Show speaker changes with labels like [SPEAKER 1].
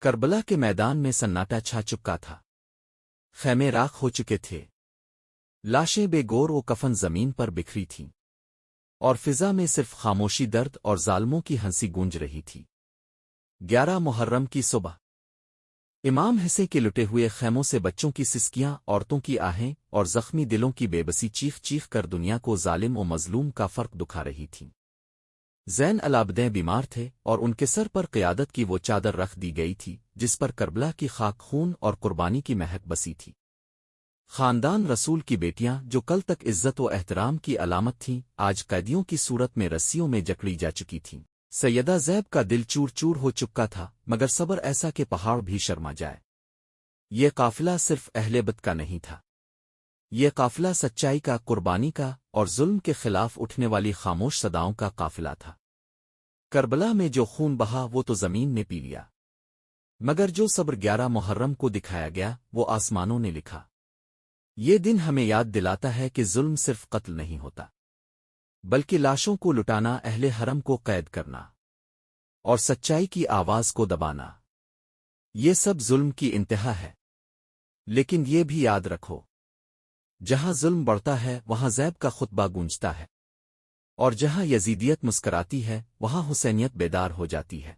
[SPEAKER 1] کربلا کے میدان میں سناٹا چھا چکا تھا۔ خیمے راکھ ہو چکے تھے، لاشیں بے گور و کفن زمین پر بکھری تھیں، اور فضا میں صرف خاموشی، درد اور ظالموں کی ہنسی گونج رہی تھی۔ 11 محرم کی صبح امام حسین کے لٹے ہوئے خیموں سے بچوں کی سسکیاں، عورتوں کی آہیں اور زخمی دلوں کی بے بسی چیخ چیخ کر دنیا کو ظالم و مظلوم کا فرق دکھا رہی تھیں۔ زین العابدین بیمار تھے اور ان کے سر پر قیادت کی وہ چادر رکھ دی گئی تھی جس پر کربلا کی خاک، خون اور قربانی کی مہک بسی تھی۔ خاندان رسول کی بیٹیاں جو کل تک عزت و احترام کی علامت تھیں، آج قیدیوں کی صورت میں رسیوں میں جکڑی جا چکی تھیں۔ سیدہ زینب کا دل چور چور ہو چکا تھا، مگر صبر ایسا کہ پہاڑ بھی شرما جائے۔ یہ قافلہ صرف اہل بیت کا نہیں تھا، یہ قافلہ سچائی کا، قربانی کا اور ظلم کے خلاف اٹھنے والی خاموش صداؤں کا قافلہ تھا۔ کربلا میں جو خون بہا وہ تو زمین نے پی لیا، مگر جو صبر 11 محرم کو دکھایا گیا وہ آسمانوں نے لکھا۔ یہ دن ہمیں یاد دلاتا ہے کہ ظلم صرف قتل نہیں ہوتا، بلکہ لاشوں کو لٹانا، اہل حرم کو قید کرنا اور سچائی کی آواز کو دبانا، یہ سب ظلم کی انتہا ہے۔ لیکن یہ بھی یاد رکھو، جہاں ظلم بڑھتا ہے وہاں زیب کا خطبہ گونجتا ہے، اور جہاں یزیدیت مسکراتی ہے وہاں حسینیت بیدار ہو جاتی ہے۔